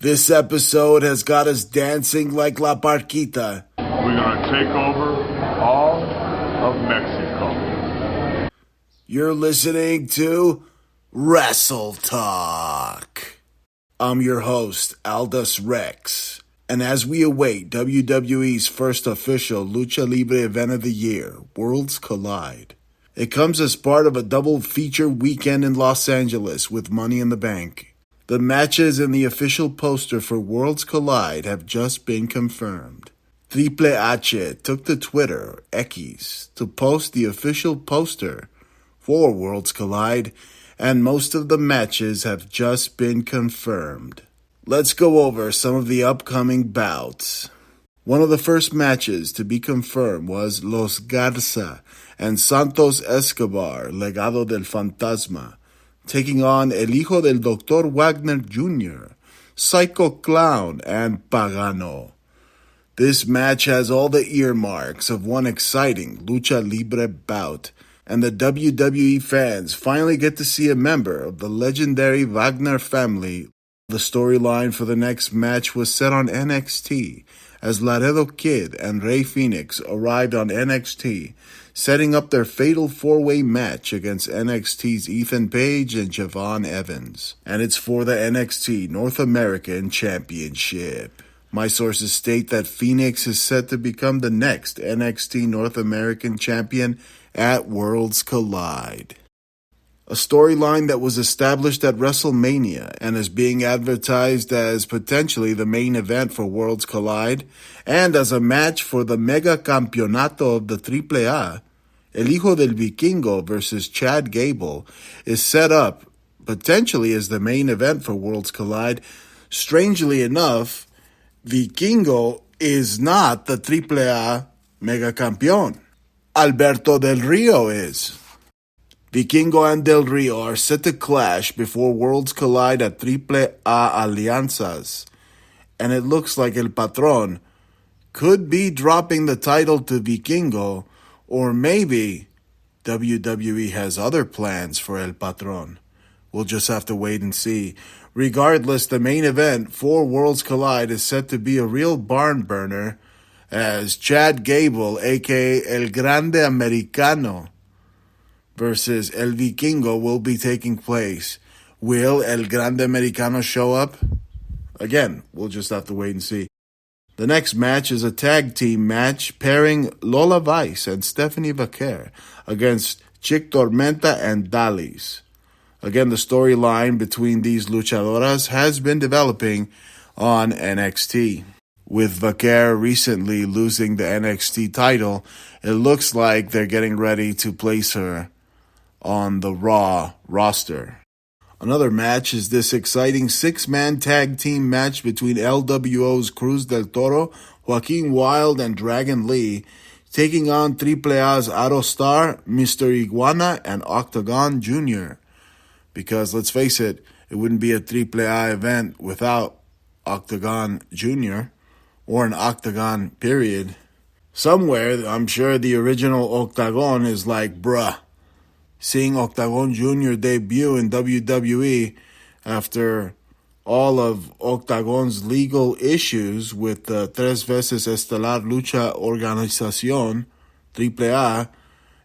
This episode has got us dancing like La Parquita. We're going to take over all of Mexico. You're listening to WrastleTalk. I'm your host, Aldous Rex. And as we await WWE's first official Lucha Libre event of the year, Worlds Collide, it comes as part of a double feature weekend in Los Angeles with Money in the Bank. The matches in the official poster for Worlds Collide have just been confirmed. Triple H took to Twitter, X, to post the official poster for Worlds Collide, and most of the matches have just been confirmed. Let's go over some of the upcoming bouts. One of the first matches to be confirmed was Los Garza and Santos Escobar, Legado del Fantasma, taking on El Hijo del Dr. Wagner Jr., Psycho Clown, and Pagano. This match has all the earmarks of one exciting Lucha Libre bout, and the WWE fans finally get to see a member of the legendary Wagner family. The storyline for the next match was set on NXT, as Laredo Kid and Rey Fénix arrived on NXT, setting up their fatal four-way match against NXT's Ethan Page and Javon Evans. And it's for the NXT North American Championship. My sources state that Fénix is set to become the next NXT North American Champion at Worlds Collide. A storyline that was established at WrestleMania and is being advertised as potentially the main event for Worlds Collide and as a match for the Mega Campeonato of the AAA, El Hijo del Vikingo versus Chad Gable is set up potentially as the main event for Worlds Collide. Strangely enough, Vikingo is not the AAA Mega Campeón. Alberto Del Rio is. Vikingo and Del Rio are set to clash before Worlds Collide at AAA Alianzas, and it looks like El Patron could be dropping the title to Vikingo, or maybe WWE has other plans for El Patron. We'll just have to wait and see. Regardless, the main event for Worlds Collide is set to be a real barn burner, as Chad Gable, aka El Grande Americano, versus El Vikingo will be taking place. Will El Grande Americano show up? Again, we'll just have to wait and see. The next match is a tag team match pairing Lola Vice and Stephanie Vaquer against Chick Tormenta and Dalis. Again, the storyline between these luchadoras has been developing on NXT. With Vaquer recently losing the NXT title, it looks like they're getting ready to place her on the Raw roster. Another match is this exciting six-man tag team match between LWO's Cruz del Toro, Joaquin Wilde, and Dragon Lee, taking on AAA's Aerostar, Mr. Iguana, and Octagon Jr. Because, let's face it, it wouldn't be a AAA event without Octagon Jr. or an Octagon period. Somewhere, I'm sure the original Octagon is like, bruh. Seeing Octagon Jr. debut in WWE after all of Octagon's legal issues with the Tres Veces Estelar Lucha Organización, AAA,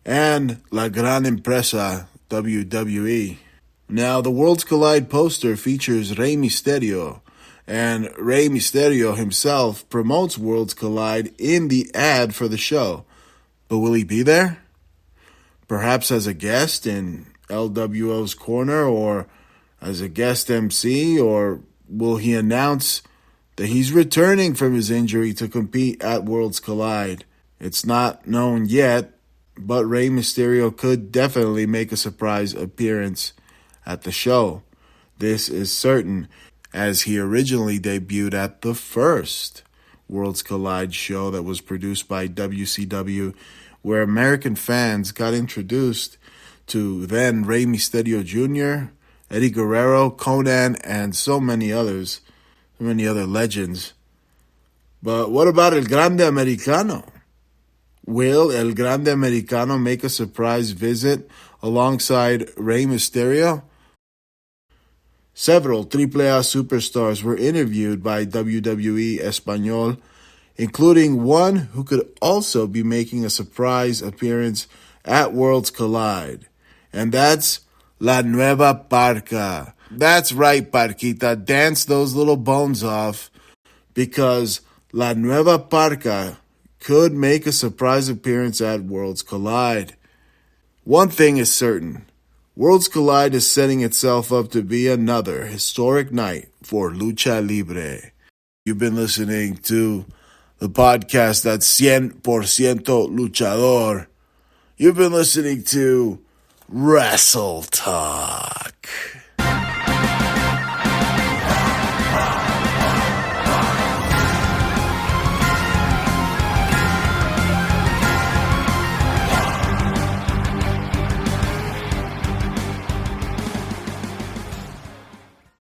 and La Gran Empresa, WWE. Now, the Worlds Collide poster features Rey Mysterio, and Rey Mysterio himself promotes Worlds Collide in the ad for the show. But will he be there? Perhaps as a guest in LWO's corner, or as a guest MC, or will he announce that he's returning from his injury to compete at Worlds Collide? It's not known yet, but Rey Mysterio could definitely make a surprise appearance at the show. This is certain, as he originally debuted at the first Worlds Collide show that was produced by WCW, where American fans got introduced to then Rey Mysterio Jr., Eddie Guerrero, Conan, and so many other legends. But what about El Grande Americano? Will El Grande Americano make a surprise visit alongside Rey Mysterio? Several AAA superstars were interviewed by WWE Espanol, including one who could also be making a surprise appearance at Worlds Collide. And that's La Nueva Parca. That's right, Parquita. Dance those little bones off, because La Nueva Parca could make a surprise appearance at Worlds Collide. One thing is certain. Worlds Collide is setting itself up to be another historic night for Lucha Libre. You've been listening to the podcast that's 100% luchador. You've been listening to WrestleTalk.